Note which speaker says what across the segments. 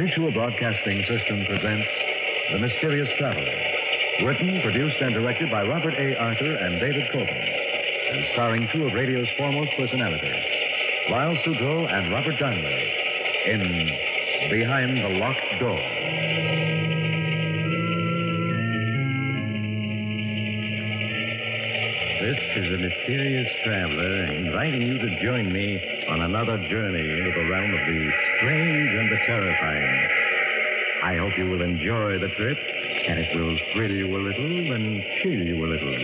Speaker 1: Mutual Broadcasting System presents The Mysterious Traveler. Written, produced, and directed by Robert A. Arthur and David Kogan. And starring two of radio's foremost personalities, Lyle Sudrow and Robert Darnley, in Behind the Locked Door.
Speaker 2: This is a mysterious traveler inviting you to join me on another journey into the realm of the strange and the terrifying. I hope you will enjoy the trip, and it will thrill you a little and chill you a little.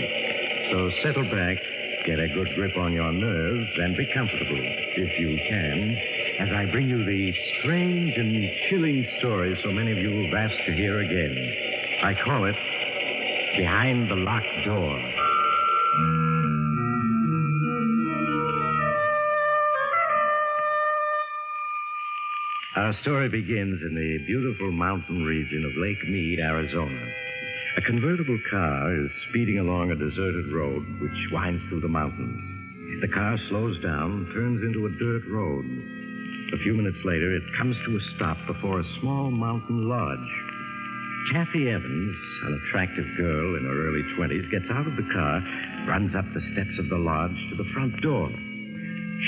Speaker 2: So settle back, get a good grip on your nerves, and be comfortable, if you can, as I bring you the strange and chilling stories so many of you have asked to hear again. I call it Behind the Locked Door. Our story begins in the beautiful mountain region of Lake Mead, Arizona. A convertible car is speeding along a deserted road which winds through the mountains. The car slows down, turns into a dirt road. A few minutes later, it comes to a stop before a small mountain lodge. Kathy Evans, an attractive girl in her early 20s, gets out of the car, runs up the steps of the lodge to the front door.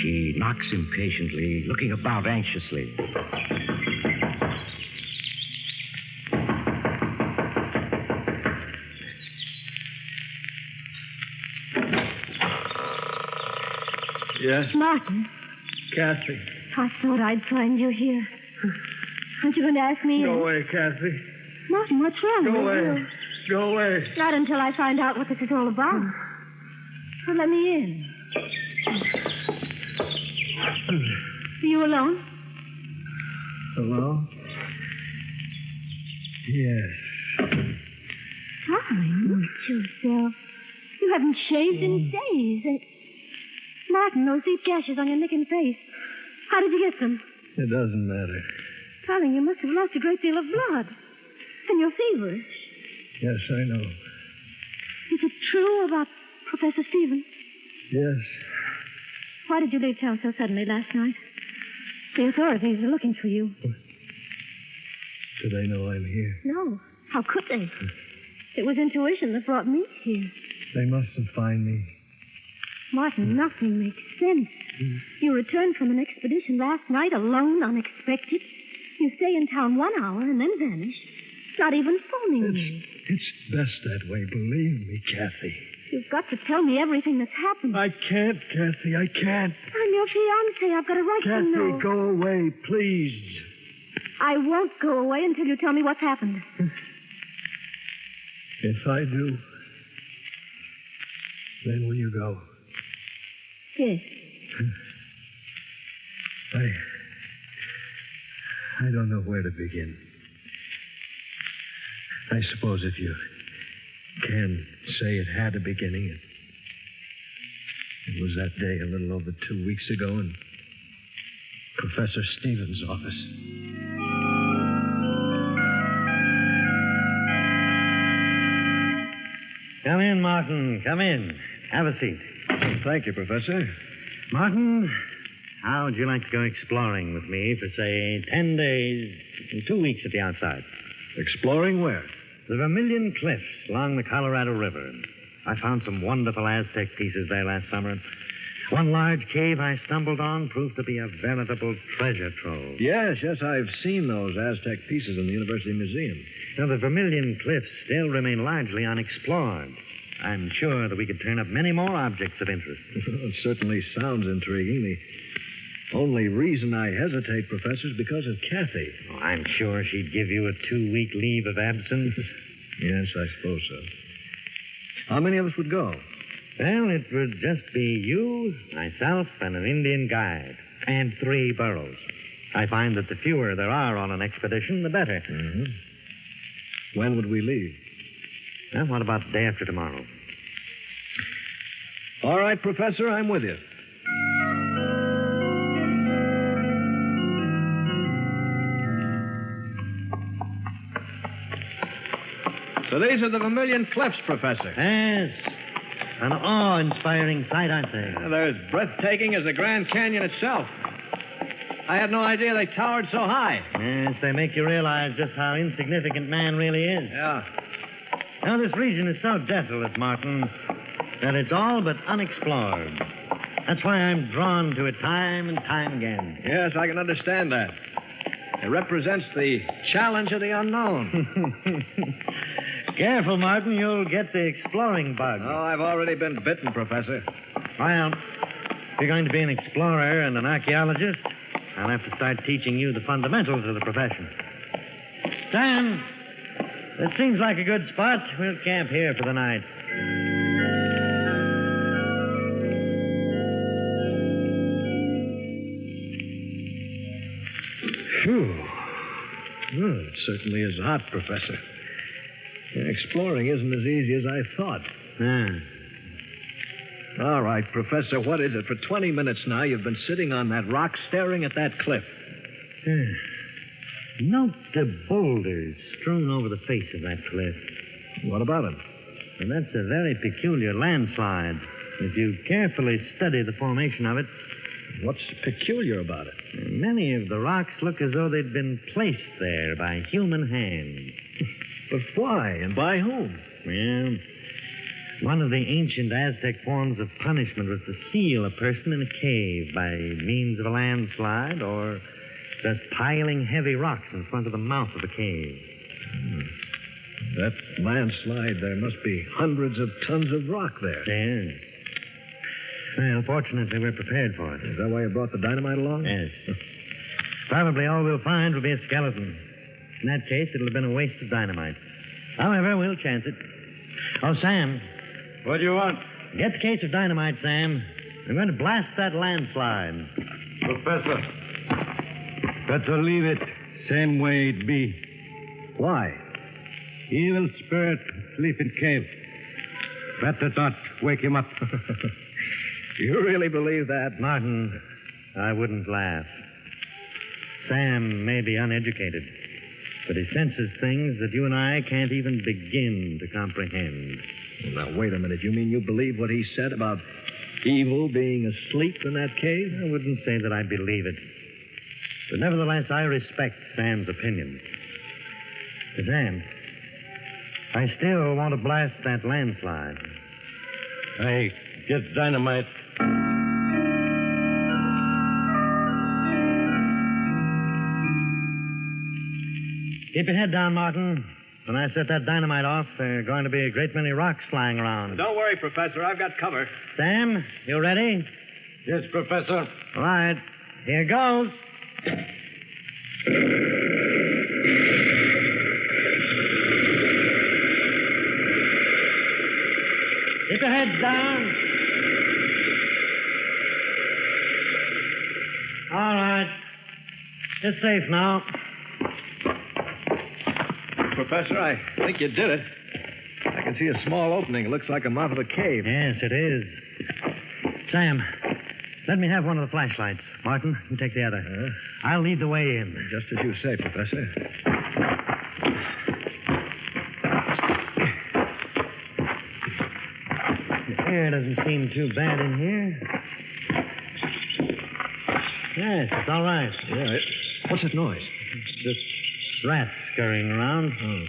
Speaker 2: She knocks impatiently, looking about anxiously.
Speaker 3: Yes?
Speaker 4: Martin,
Speaker 3: Kathy.
Speaker 4: I thought I'd find you here. Aren't you going to ask me?
Speaker 3: Go away, Kathy.
Speaker 4: Martin, what's wrong
Speaker 3: Go
Speaker 4: with
Speaker 3: away.
Speaker 4: you?
Speaker 3: Go away.
Speaker 4: Not until I find out what this is all about. Well, let me in. Are you alone?
Speaker 3: Hello? Yes.
Speaker 4: Darling, look at yourself. You haven't shaved in days. Martin, those deep gashes on your neck and face. How did you get them?
Speaker 3: It doesn't matter.
Speaker 4: Darling, you must have lost a great deal of blood. And you're feverish.
Speaker 3: Yes, I know.
Speaker 4: Is it true about Professor Stevens?
Speaker 3: Yes.
Speaker 4: Why did you leave town so suddenly last night? The authorities are looking for you.
Speaker 3: Do they know I'm here?
Speaker 4: No. How could they? It was intuition that brought me here.
Speaker 3: They mustn't find me.
Speaker 4: Martin, nothing makes sense. You returned from an expedition last night, alone, unexpected. You stay in town 1 hour and then vanish. Not even phoning me.
Speaker 3: It's best that way, believe me, Kathy.
Speaker 4: You've got to tell me everything that's happened.
Speaker 3: I can't, Kathy, I can't.
Speaker 4: I'm your fiancé. I've got a right to know.
Speaker 3: Kathy, go away, please.
Speaker 4: I won't go away until you tell me what's happened.
Speaker 3: If I do, then will you go?
Speaker 4: Yes.
Speaker 3: I don't know where to begin. I suppose if you can say it had a beginning, it was that day a little over 2 weeks ago in Professor Stevens' office.
Speaker 2: Come in, Martin. Come in. Have a seat.
Speaker 3: Thank you, Professor.
Speaker 2: Martin, how would you like to go exploring with me for, say, 10 days, 2 weeks at the outside?
Speaker 3: Exploring where?
Speaker 2: The Vermilion Cliffs along the Colorado River. I found some wonderful Aztec pieces there last summer. One large cave I stumbled on proved to be a veritable treasure trove.
Speaker 3: Yes, I've seen those Aztec pieces in the University Museum.
Speaker 2: Now, the Vermilion Cliffs still remain largely unexplored. I'm sure that we could turn up many more objects of interest.
Speaker 3: It certainly sounds intriguing. The only reason I hesitate, Professor, is because of Kathy.
Speaker 2: Oh, I'm sure she'd give you a 2-week leave of absence.
Speaker 3: Yes, I suppose so. How many of us would go?
Speaker 2: Well, it would just be you, myself, and an Indian guide. And 3 burros. I find that the fewer there are on an expedition, the better.
Speaker 3: Mm-hmm. When would we leave?
Speaker 2: Well, what about the day after tomorrow?
Speaker 3: All right, Professor, I'm with you. So these are the Vermilion Cliffs, Professor.
Speaker 2: Yes. An awe-inspiring sight, aren't they?
Speaker 3: They're as breathtaking as the Grand Canyon itself. I had no idea they towered so high.
Speaker 2: Yes, they make you realize just how insignificant man really is.
Speaker 3: Yeah.
Speaker 2: Now, this region is so desolate, Martin, that it's all but unexplored. That's why I'm drawn to it time and time again.
Speaker 3: Yes, I can understand that. It represents the challenge of the unknown.
Speaker 2: Careful, Martin. You'll get the exploring bug.
Speaker 3: Oh, I've already been bitten, Professor.
Speaker 2: Well, if you're going to be an explorer and an archaeologist, I'll have to start teaching you the fundamentals of the profession. Sam, this seems like a good spot. We'll camp here for the night.
Speaker 3: Phew. Well, it certainly is hot, Professor. Exploring isn't as easy as I thought. All right, Professor, what is it? For 20 minutes now, you've been sitting on that rock staring at that cliff.
Speaker 2: Note the boulders strewn over the face of that cliff.
Speaker 3: What about them?
Speaker 2: And that's a very peculiar landslide. If you carefully study the formation of it,
Speaker 3: What's peculiar about it?
Speaker 2: many of the rocks look as though they'd been placed there by human hand.
Speaker 3: But why and by whom?
Speaker 2: Well, one of the ancient Aztec forms of punishment was to seal a person in a cave by means of a landslide or just piling heavy rocks in front of the mouth of the cave.
Speaker 3: That landslide, there must be hundreds of tons of rock there.
Speaker 2: Yes. Well, fortunately, we're prepared for it.
Speaker 3: Is that why you brought the dynamite along?
Speaker 2: Yes. Probably all we'll find will be a skeleton. In that case, it'll have been a waste of dynamite. However, we'll chance it. Oh, Sam.
Speaker 3: What do you want?
Speaker 2: Get the case of dynamite, Sam. I'm going to blast that landslide.
Speaker 5: Professor, better leave it same way it be.
Speaker 3: Why?
Speaker 5: Evil spirit sleep in cave. Better not wake him up.
Speaker 3: Do you really believe that?
Speaker 2: Martin, I wouldn't laugh. Sam may be uneducated, but he senses things that you and I can't even begin to comprehend.
Speaker 3: Now, wait a minute. You mean you believe what he said about evil being asleep in that cave?
Speaker 2: I wouldn't say that I believe it. But nevertheless, I respect Sam's opinion. But Sam, I still want to blast that landslide.
Speaker 5: I get dynamite.
Speaker 2: Keep your head down, Martin. When I set that dynamite off, there are going to be a great many rocks flying around.
Speaker 3: Don't worry, Professor. I've got cover.
Speaker 2: Sam, you ready?
Speaker 5: Yes, Professor.
Speaker 2: All right. Here goes. Keep your heads down. All right. It's safe now.
Speaker 3: Professor, I think you did it. I can see a small opening. It looks like a mouth of a cave.
Speaker 2: Yes, it is. Sam, let me have one of the flashlights. Martin, you take the other. I'll lead the way in.
Speaker 3: Just as you say, Professor.
Speaker 2: The air doesn't seem too bad in here. Yes, it's all right.
Speaker 3: Yeah. What's that noise?
Speaker 2: Just rats scurrying around.
Speaker 3: Oh.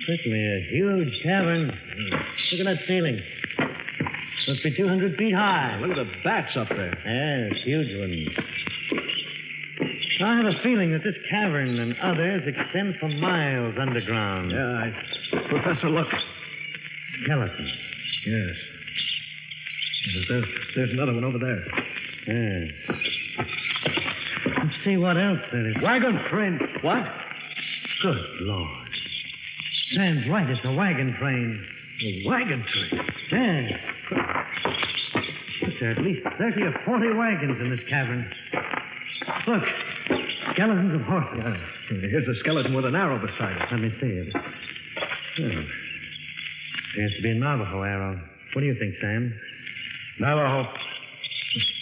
Speaker 2: Certainly a huge cavern. Look at that ceiling. Must be 200 feet high.
Speaker 3: Look at the bats up there.
Speaker 2: Yes, huge ones. I have a feeling that this cavern and others extend for miles underground.
Speaker 3: Yeah, Professor, look.
Speaker 2: Skeletons.
Speaker 3: Yes. There's another one over there.
Speaker 2: Yes. Let's see what else there is. Wagon train.
Speaker 3: What?
Speaker 2: Good Lord. Sam's right. It's a wagon train.
Speaker 3: A wagon train?
Speaker 2: Yes. There are at least 30 or 40 wagons in this cavern. Look. Skeletons of horses.
Speaker 3: Yeah. Here's a skeleton with an arrow beside it.
Speaker 2: Let me see it. Oh. Appears to be a Navajo arrow. What do you think, Sam?
Speaker 5: Navajo.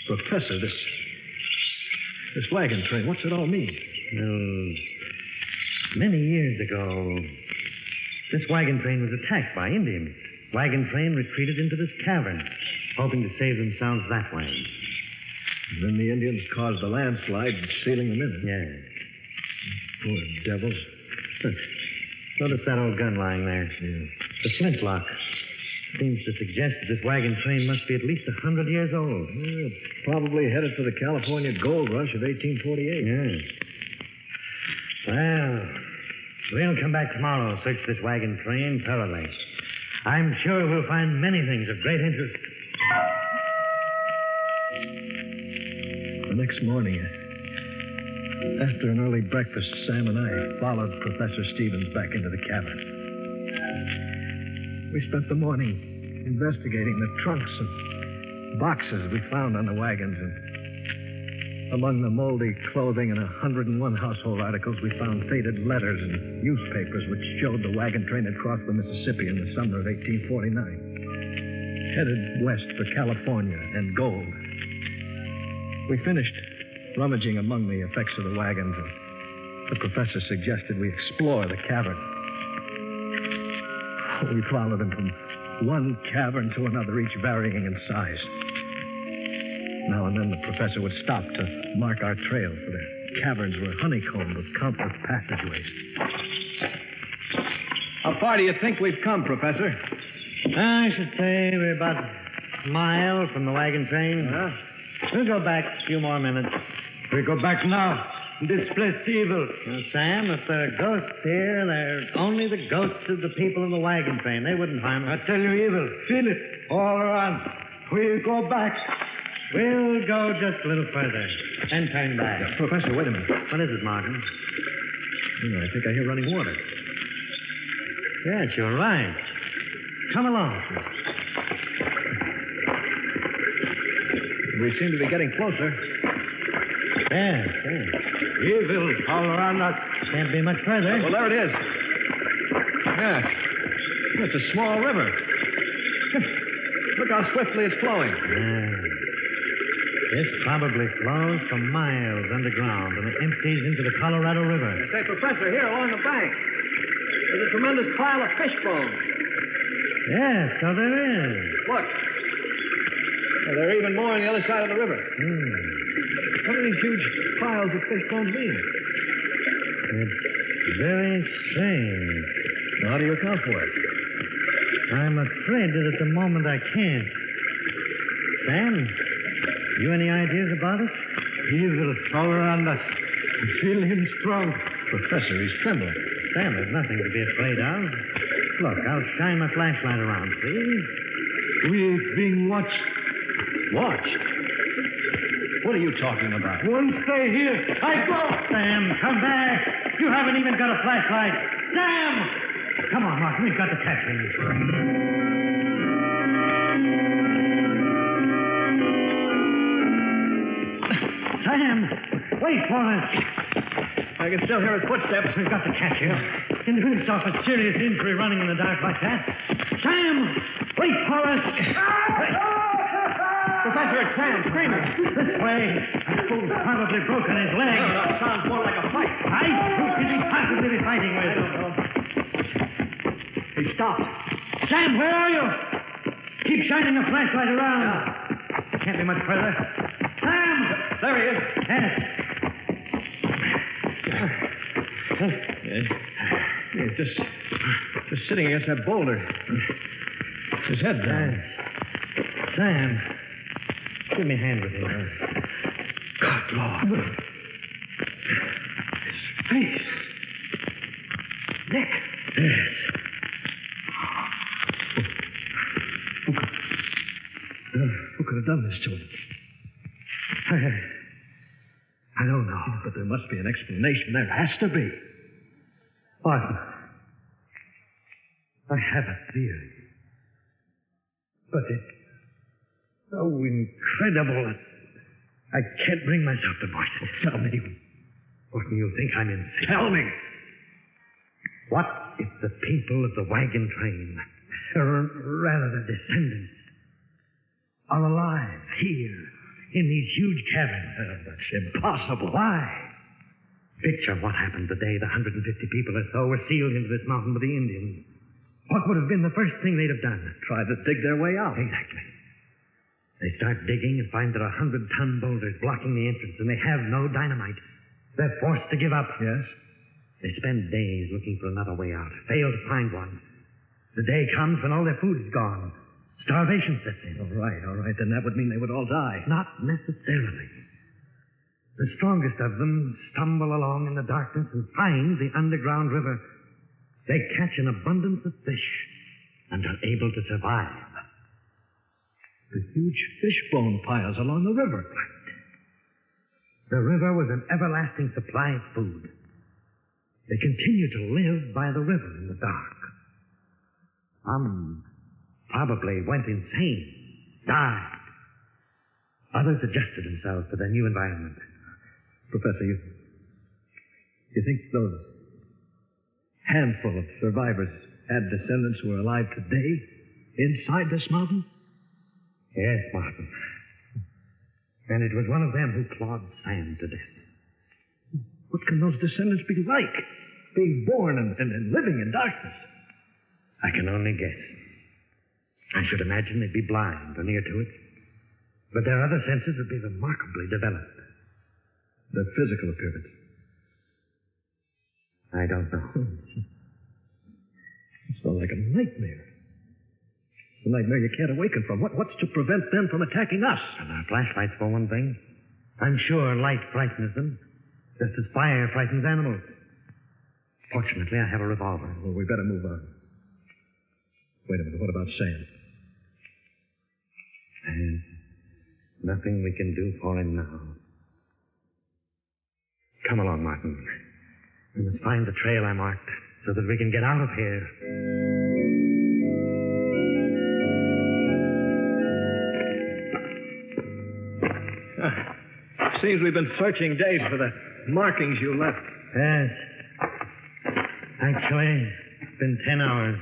Speaker 3: Professor, this wagon train, what's it all mean?
Speaker 2: Well, many years ago, this wagon train was attacked by Indians. Wagon train retreated into this cavern, hoping to save themselves that way.
Speaker 3: Then the Indians caused a landslide, sealing them in.
Speaker 5: Yeah.
Speaker 3: Poor devils.
Speaker 5: Notice that old gun lying there.
Speaker 3: Yeah.
Speaker 5: The flintlock. Seems to suggest that this wagon train must be at least 100 years old.
Speaker 3: Yeah, probably headed for the California gold rush of 1848.
Speaker 5: Yeah. Well, we'll come back tomorrow and search this wagon train thoroughly. I'm sure we'll find many things of great interest.
Speaker 3: The next morning, after an early breakfast, Sam and I followed Professor Stevens back into the cavern. We spent the morning investigating the trunks and boxes we found on the wagons. And among the moldy clothing and 101 household articles, we found faded letters and newspapers which showed the wagon train had crossed the Mississippi in the summer of 1849, headed west for California and gold. We finished rummaging among the effects of the wagons, and the professor suggested we explore the cavern. We followed him from one cavern to another, each varying in size. Now and then the professor would stop to mark our trail, for the caverns were honeycombed with countless passageways. How far do you think we've come, Professor?
Speaker 5: I should say we're about a mile from the wagon train. We'll go back a few more minutes.
Speaker 2: We go back now. This place is evil.
Speaker 5: Now, Sam, if there are ghosts here, they're only the ghosts of the people in the wagon train. They wouldn't harm us.
Speaker 2: I tell you, evil. Feel it all around. We go back.
Speaker 5: We'll go just a little further, then turn back.
Speaker 3: Professor, wait a minute.
Speaker 5: What is it, Martin?
Speaker 3: I think I hear running water.
Speaker 5: Yes, you're right. Come along.
Speaker 3: We seem to be getting closer.
Speaker 5: Yes.
Speaker 2: Evil all around us.
Speaker 5: Can't be much further.
Speaker 3: Well, there it is. Yeah. It's a small river. Look how swiftly it's flowing.
Speaker 5: This probably flows for miles underground and it empties into the Colorado River.
Speaker 3: Say, Professor, here along the bank, there's a tremendous pile of fish bones.
Speaker 5: Yes, so there is.
Speaker 3: Look. There are even more on the other side of the river. What do these huge piles of fish bones mean?
Speaker 5: It's very strange.
Speaker 3: Well, how do you account for it?
Speaker 5: I'm afraid that at the moment I can't. Sam, you any ideas about it?
Speaker 2: Evil all around us. Feel him strong.
Speaker 3: Professor, he's trembling.
Speaker 5: Sam, there's nothing to be afraid of. Look, I'll shine my flashlight around, see?
Speaker 2: We're being watched.
Speaker 3: Watched? What are you talking about?
Speaker 2: Won't stay here. I go.
Speaker 5: Sam, come back. You haven't even got a flashlight. Sam! Come on, Martin. We've got to catch him. Sam, wait for us.
Speaker 3: I can still hear his footsteps.
Speaker 5: We've got to catch him. Can finish off a serious injury running in the dark like that. Sam, wait for us.
Speaker 3: Professor, it's Sam screaming.
Speaker 5: This way. That fool's probably broken his leg.
Speaker 3: That sounds more like a fight.
Speaker 5: Who could he possibly be fighting with?
Speaker 3: I don't know. He stopped.
Speaker 5: Sam, where are you? Keep shining the flashlight around. Can't be much further. Sam!
Speaker 3: There he is.
Speaker 5: Yes.
Speaker 3: He's just sitting against that boulder. His head down.
Speaker 5: Sam, give me a hand with him.
Speaker 3: Good Lord. His face. Neck.
Speaker 5: Yes.
Speaker 3: Who could have done this to him?
Speaker 5: I don't know.
Speaker 3: But there must be an explanation. There has to be.
Speaker 5: Martin, I have a theory. But it's so incredible that I can't bring myself to voice it. Tell me. What do you think I'm insane?
Speaker 3: Tell me.
Speaker 5: What if the people of the wagon train, or rather the descendants, are alive here in these huge caverns?
Speaker 3: That's impossible.
Speaker 5: Why? Picture what happened the day the 150 people or so were sealed into this mountain with the Indians. What would have been the first thing they'd have done?
Speaker 3: Tried to dig their way out.
Speaker 5: Exactly. They start digging and find there are 100-ton boulders blocking the entrance, and they have no dynamite. They're forced to give up.
Speaker 3: Yes?
Speaker 5: They spend days looking for another way out, fail to find one. The day comes when all their food is gone. Starvation sets in.
Speaker 3: All right. Then that would mean they would all die.
Speaker 5: Not necessarily. The strongest of them stumble along in the darkness and find the underground river. They catch an abundance of fish and are able to survive.
Speaker 3: The huge fish bone piles along the river.
Speaker 5: The river was an everlasting supply of food. They continue to live by the river in the dark. Some probably went insane, died. Others adjusted themselves to their new environment.
Speaker 3: Professor, you think those handful of survivors had descendants who are alive today inside this mountain?
Speaker 5: Yes, Martin. And it was one of them who clawed sand to death.
Speaker 3: What can those descendants be like? Being born and living in darkness.
Speaker 5: I can only guess. I should imagine they'd be blind or near to it. But their other senses would be remarkably developed.
Speaker 3: Their physical appearance.
Speaker 5: I don't know.
Speaker 3: It's not like a nightmare. It's a nightmare you can't awaken from. What's to prevent them from attacking us?
Speaker 5: And our flashlights, for one thing. I'm sure light frightens them, just as fire frightens animals. Fortunately, I have a revolver.
Speaker 3: Well, we better move on. Wait a minute. What about Sam?
Speaker 5: There's nothing we can do for him now. Come along, Martin. We must find the trail I marked so that we can get out of here.
Speaker 3: Seems we've been searching days for the markings you left.
Speaker 5: Yes. Actually, it's been 10 hours.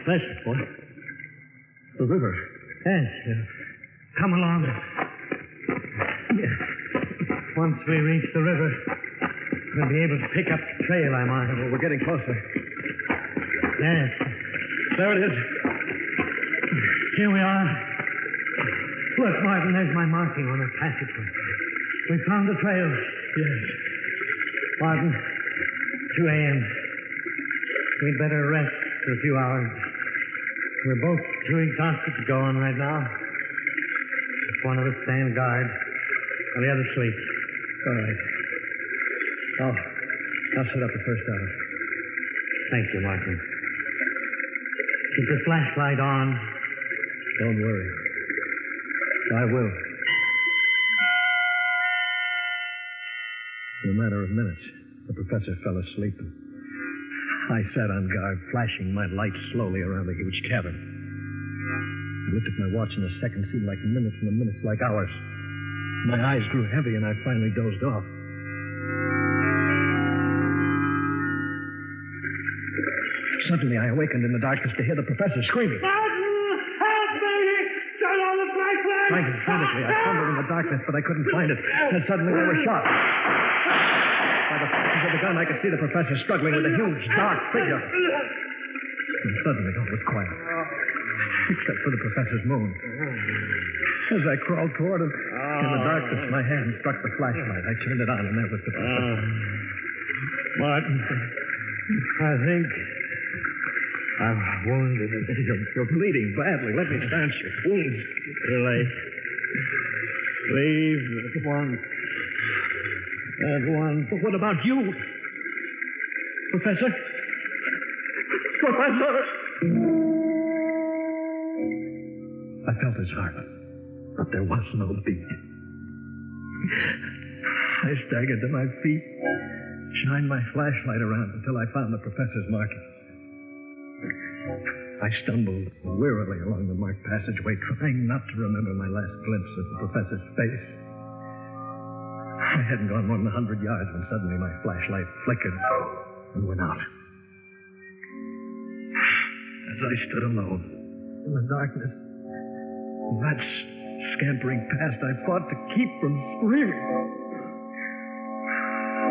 Speaker 3: That's what? The river.
Speaker 5: Yes. Come along. Once we reach the river, we'll be able to pick up the trail I marked.
Speaker 3: Well, we're getting closer.
Speaker 5: Yes.
Speaker 3: There it is.
Speaker 5: Here we are. Look, Martin, there's my marking on the passageway. We found the trail.
Speaker 3: Yes.
Speaker 5: Martin, 2 a.m. We'd better rest for a few hours. We're both too exhausted to go on right now. Just one of us stand guard, and the other sleep.
Speaker 3: All right. I'll set up the first hour.
Speaker 5: Thank you, Martin. Keep the flashlight on.
Speaker 3: Don't worry. I will. In a matter of minutes, the professor fell asleep. I sat on guard, flashing my light slowly around the huge cavern. I looked at my watch, and the seconds seemed like minutes, and the minutes like hours. My eyes grew heavy, and I finally dozed off. Suddenly, I awakened in the darkness to hear the professor screaming.
Speaker 6: Martin, help me! Turn on the flashlight!
Speaker 3: Frantic frantically, I fumbled in the darkness, but I couldn't find it. And suddenly, I was shot. By the flashes of the gun, I could see the professor struggling with a huge, dark figure. And suddenly, all was quiet, except for the professor's moan. As I crawled toward him, in the darkness, my hand struck the flashlight. I turned it on, and there was the professor.
Speaker 5: Martin, I think I'm wounded.
Speaker 3: You're bleeding badly. Let me stanch your wounds.
Speaker 5: Too late. Leave at once. At once.
Speaker 3: But what about you? Professor? Professor! I felt his heart, but there was no beat. I staggered to my feet, shined my flashlight around until I found the professor's marking. I stumbled wearily along the marked passageway, trying not to remember my last glimpse of the professor's face. I hadn't gone more than 100 yards when suddenly my flashlight flickered and went out. As I stood alone in the darkness, that's scampering past, I fought to keep from screaming.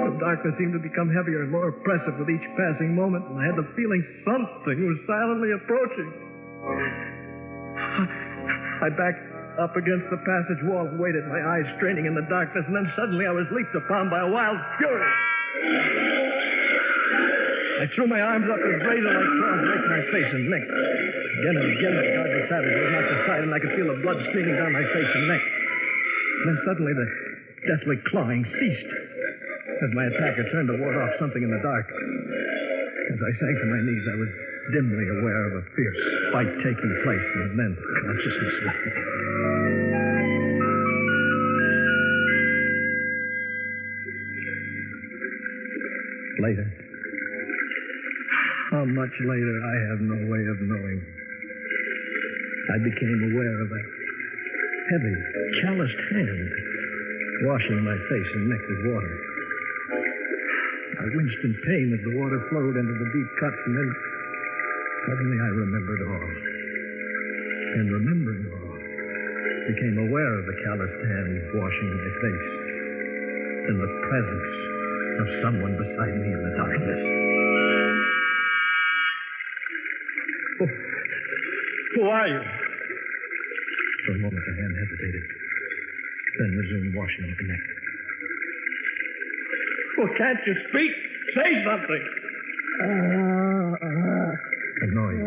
Speaker 3: The darkness seemed to become heavier and more oppressive with each passing moment, and I had the feeling something was silently approaching. I backed up against the passage wall and waited, my eyes straining in the darkness, and then suddenly I was leaped upon by a wild fury. I threw my arms up as razor-like claws raked my face and neck. Again and again, the guard was savage was knocked aside, and I could feel the blood streaming down my face and neck. And then suddenly the deathly clawing ceased as my attacker turned to ward off something in the dark. As I sank to my knees, I was dimly aware of a fierce fight taking place, and then consciousness left me. Later. How much later, I have no way of knowing. I became aware of a heavy, calloused hand washing my face and neck with water. I winced in pain as the water flowed into the deep cuts, and then suddenly I remembered all. And remembering all, became aware of the calloused hand washing my face and the presence of someone beside me in the darkness.
Speaker 6: Who are you?
Speaker 3: For a moment, the hand hesitated, then resumed washing my neck.
Speaker 6: Well, can't you speak? Say something.
Speaker 3: A noise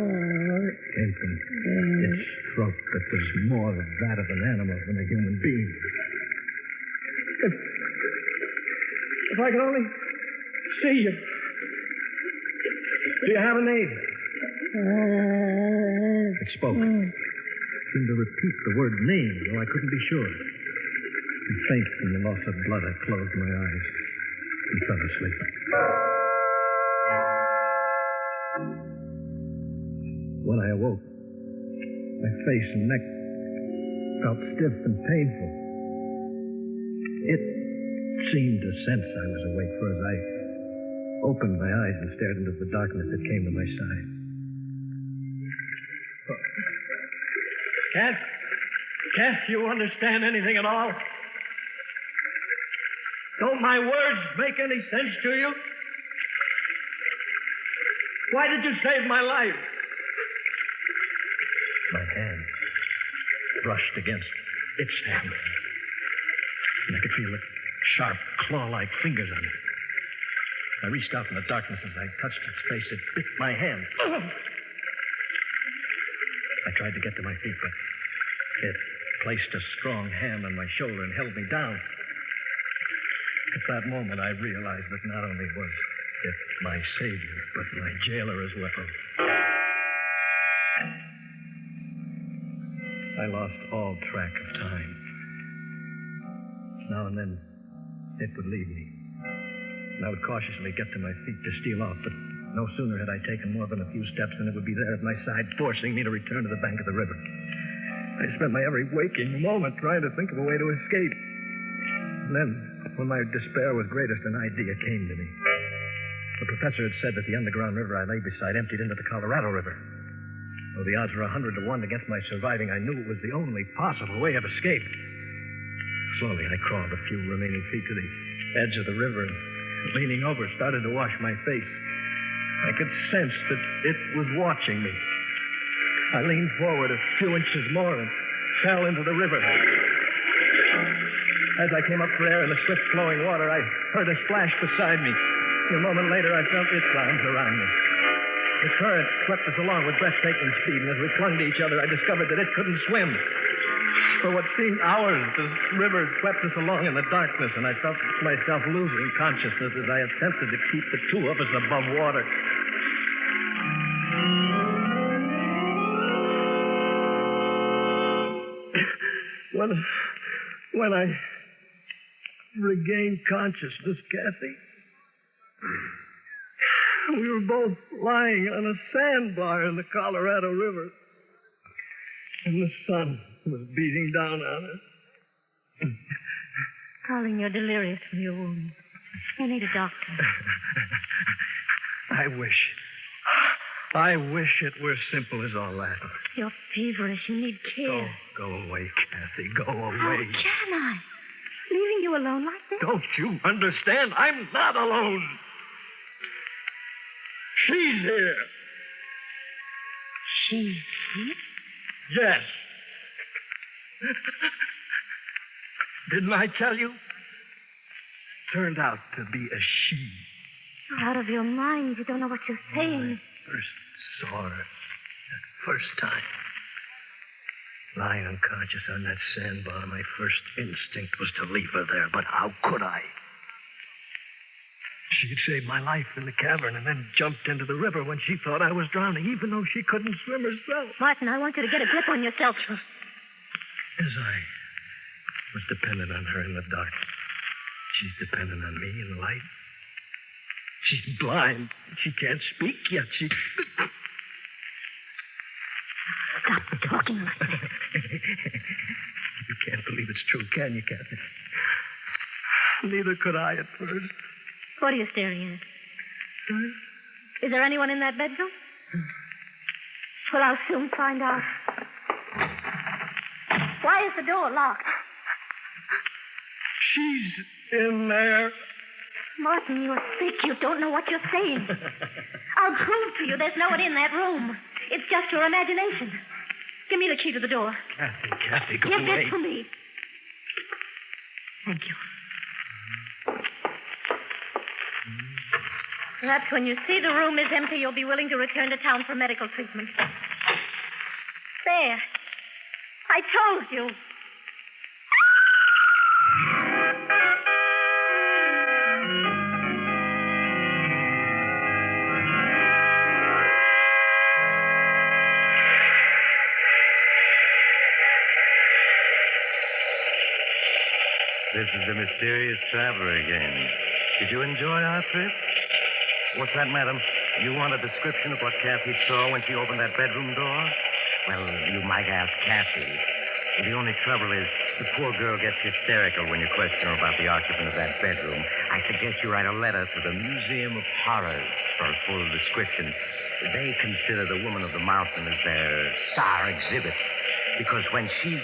Speaker 3: came from its throat that was more that of an animal than a human being.
Speaker 6: If I could only see you. Do you have a name?
Speaker 3: It spoke. Seemed to repeat the word name, though I couldn't be sure. And faint from the loss of blood, I closed my eyes and fell asleep. When I awoke, my face and neck felt stiff and painful. It seemed to sense I was awake, for as I opened my eyes and stared into the darkness, it came to my side.
Speaker 6: Can't you understand anything at all? Don't my words make any sense to you? Why did you save my life?
Speaker 3: My hand brushed against its hand, and I could feel the sharp, claw-like fingers on it. I reached out in the darkness. As I touched its face, it bit my hand. I tried to get to my feet, but it placed a strong hand on my shoulder and held me down. At that moment, I realized that not only was it my savior, but my jailer as well. I lost all track of time. Now and then, it would leave me. And I would cautiously get to my feet to steal off, but no sooner had I taken more than a few steps than it would be there at my side, forcing me to return to the bank of the river. I spent my every waking moment trying to think of a way to escape. And then, when my despair was greatest, an idea came to me. The professor had said that the underground river I lay beside emptied into the Colorado River. Though the odds were 100 to 1 against my surviving, I knew it was the only possible way of escape. Slowly, I crawled a few remaining feet to the edge of the river and, leaning over, started to wash my face. I could sense that it was watching me. I leaned forward a few inches more and fell into the river. As I came up for air in the swift flowing water, I heard a splash beside me. A moment later, I felt its arms around me. The current swept us along with breathtaking speed, and as we clung to each other, I discovered that it couldn't swim. For what seemed hours, the river swept us along in the darkness, and I felt myself losing consciousness as I attempted to keep the two of us above water. When I regained consciousness, Kathy, we were both lying on a sandbar in the Colorado River, and the sun was beating down on us.
Speaker 4: Darling, you're delirious from your wound. I need a doctor.
Speaker 3: I wish it were simple as all that.
Speaker 4: You're feverish. You need care.
Speaker 3: Go away, Kathy. Go away.
Speaker 4: How can I? Leaving you alone like this?
Speaker 3: Don't you understand? I'm not alone. She's here.
Speaker 4: She's here?
Speaker 3: Yes. Didn't I tell you? Turned out to be a she.
Speaker 4: You're out of your mind. You don't know what you're saying.
Speaker 3: First saw her. That first time. Lying unconscious on that sandbar, my first instinct was to leave her there, but how could I? She had saved my life in the cavern and then jumped into the river when she thought I was drowning, even though she couldn't swim herself.
Speaker 4: Martin, I want you to get a grip on yourself.
Speaker 3: As I was dependent on her in the dark, she's dependent on me in the light. She's blind. She can't speak yet. She...
Speaker 4: Stop talking like that.
Speaker 3: You can't believe it's true, can you, Kathy? Neither could I at first.
Speaker 4: What are you staring at? Is there anyone in that bedroom? Well, I'll soon find out. Why is the door locked?
Speaker 3: She's in there.
Speaker 4: Martin, you're sick. You don't know what you're saying. I'll prove to you there's no one in that room. It's just your imagination. Give me the key to the door.
Speaker 3: Kathy, go
Speaker 4: Give
Speaker 3: away.
Speaker 4: it to me. Thank you. Perhaps when you see the room is empty, you'll be willing to return to town for medical treatment. There. I told you.
Speaker 2: This is the mysterious traveler again. Did you enjoy our trip? What's that, madam? You want a description of what Kathy saw when she opened that bedroom door? Well, you might ask Kathy. The only trouble is the poor girl gets hysterical when you question her about the occupant of that bedroom. I suggest you write a letter to the Museum of Horrors for a full description. They consider the Woman of the Mountain as their star exhibit because when she...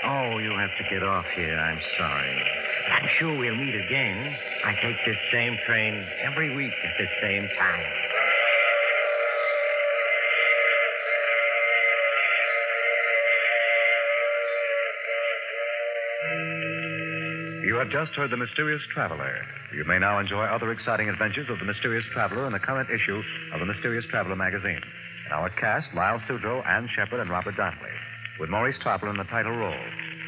Speaker 2: Oh, you have to get off here. I'm sorry. I'm sure we'll meet again. I take this same train every week at this same time.
Speaker 1: You have just heard The Mysterious Traveler. You may now enjoy other exciting adventures of The Mysterious Traveler in the current issue of The Mysterious Traveler magazine. In our cast, Lyle Sudrow, Ann Shepard, and Robert Donnelly, with Maurice Tarplin in the title role.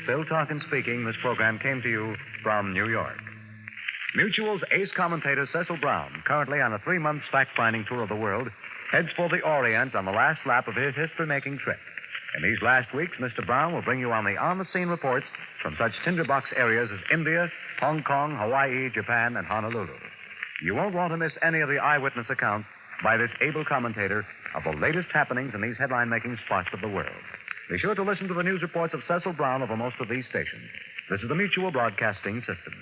Speaker 1: Phil Talkin speaking. This program came to you from New York. Mutual's ace commentator Cecil Brown, currently on a 3-month fact-finding tour of the world, heads for the Orient on the last lap of his history-making trip. In these last weeks, Mr. Brown will bring you on-the-scene reports from such tinderbox areas as India, Hong Kong, Hawaii, Japan, and Honolulu. You won't want to miss any of the eyewitness accounts by this able commentator of the latest happenings in these headline-making spots of the world. Be sure to listen to the news reports of Cecil Brown over most of these stations. This is the Mutual Broadcasting System.